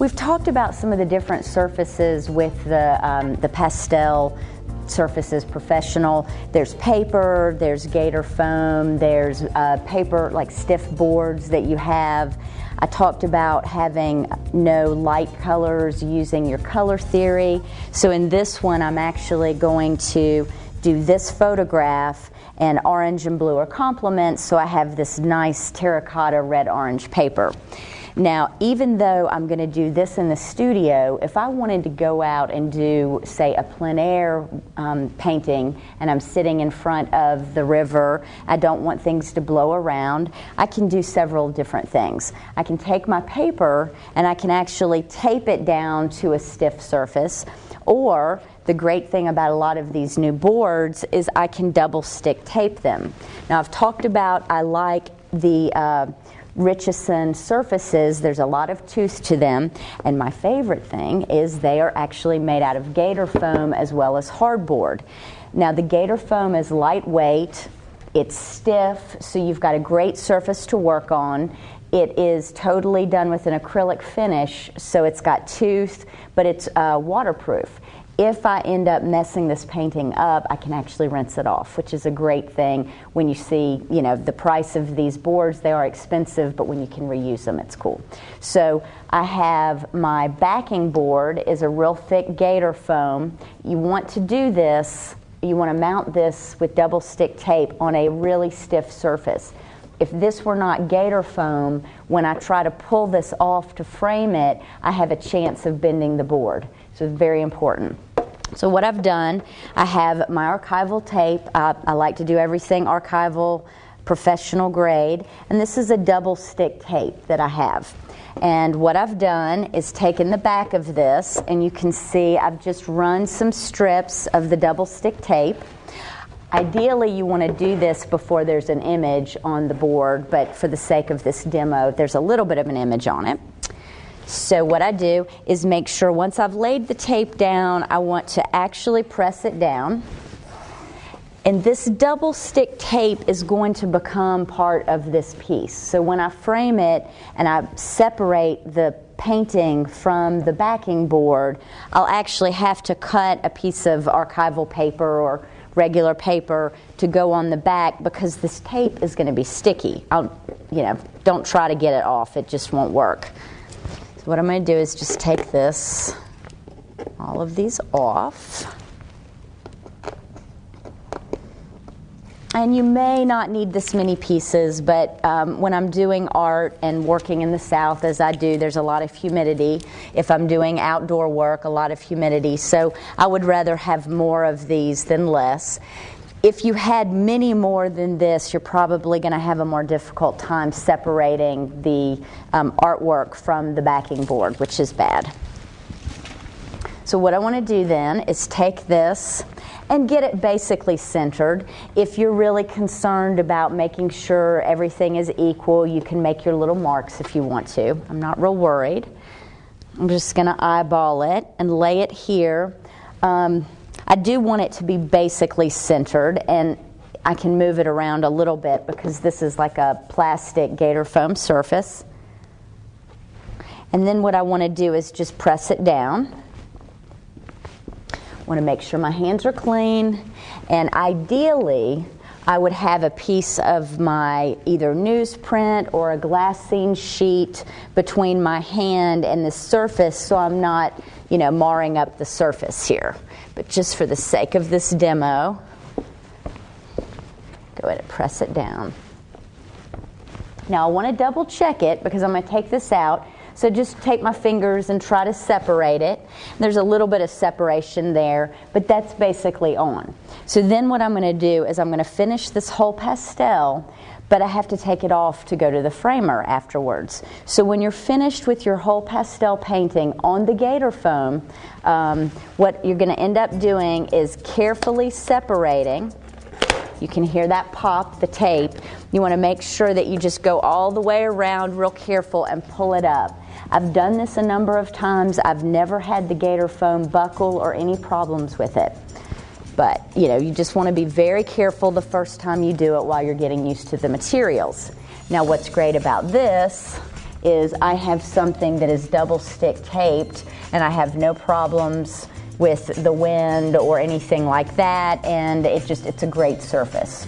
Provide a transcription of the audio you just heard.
We've talked about some of the different surfaces with the pastel surfaces professional. There's paper, there's gator foam, there's paper like stiff boards that you have. I talked about having no light colors, using your color theory. So in this one, I'm actually going to do this photograph, and orange and blue are complements, so I have this nice terracotta red-orange paper. Now, even though I'm going to do this in the studio, if I wanted to go out and do, say, a plein air painting, and I'm sitting in front of the river, I don't want things to blow around, I can do several different things. I can take my paper and I can actually tape it down to a stiff surface, or the great thing about a lot of these new boards is I can double stick tape them. Now, I've talked about I like the Richeson surfaces. There's a lot of tooth to them, and my favorite thing is they are actually made out of gator foam as well as hardboard. Now, the gator foam is lightweight, it's stiff, so you've got a great surface to work on. It is totally done with an acrylic finish, so it's got tooth, but it's waterproof. If I end up messing this painting up, I can actually rinse it off, which is a great thing when you see, you know, the price of these boards. They are expensive, but when you can reuse them, it's cool. So I have my backing board is a real thick gator foam. You want to do this, you want to mount this with double stick tape on a really stiff surface. If this were not gator foam, when I try to pull this off to frame it, I have a chance of bending the board. So it's very important. So what I've done, I have my archival tape. I like to do everything archival, professional grade. And this is a double stick tape that I have. And what I've done is taken the back of this, and you can see I've just run some strips of the double stick tape. Ideally, you want to do this before there's an image on the board, but for the sake of this demo, there's a little bit of an image on it. So what I do is make sure once I've laid the tape down, I want to actually press it down. And this double stick tape is going to become part of this piece. So when I frame it and I separate the painting from the backing board, I'll actually have to cut a piece of archival paper or regular paper to go on the back, because this tape is going to be sticky. Don't try to get it off. It just won't work. So what I'm going to do is just take all of these off. And you may not need this many pieces, but when I'm doing art and working in the South, as I do, there's a lot of humidity. If I'm doing outdoor work, a lot of humidity. So I would rather have more of these than less. If you had many more than this, you're probably going to have a more difficult time separating the artwork from the backing board, which is bad. So what I want to do then is take this and get it basically centered. If you're really concerned about making sure everything is equal, you can make your little marks if you want to. I'm not real worried. I'm just going to eyeball it and lay it here. I do want it to be basically centered, and I can move it around a little bit because this is like a plastic gator foam surface. And then what I want to do is just press it down. I want to make sure my hands are clean, and ideally I would have a piece of my either newsprint or a glassine sheet between my hand and the surface, so I'm not, marring up the surface here. But just for the sake of this demo, go ahead and press it down. Now I want to double check it because I'm going to take this out. So just take my fingers and try to separate it. There's a little bit of separation there, but that's basically on. So then what I'm going to do is I'm going to finish this whole pastel, but I have to take it off to go to the framer afterwards. So when you're finished with your whole pastel painting on the gator foam, what you're going to end up doing is carefully separating. You can hear that pop, the tape. You want to make sure that you just go all the way around real careful and pull it up. I've done this a number of times. I've never had the gator foam buckle or any problems with it. But, you just want to be very careful the first time you do it while you're getting used to the materials. Now, what's great about this is I have something that is double stick taped, and I have no problems with the wind or anything like that, and it's a great surface.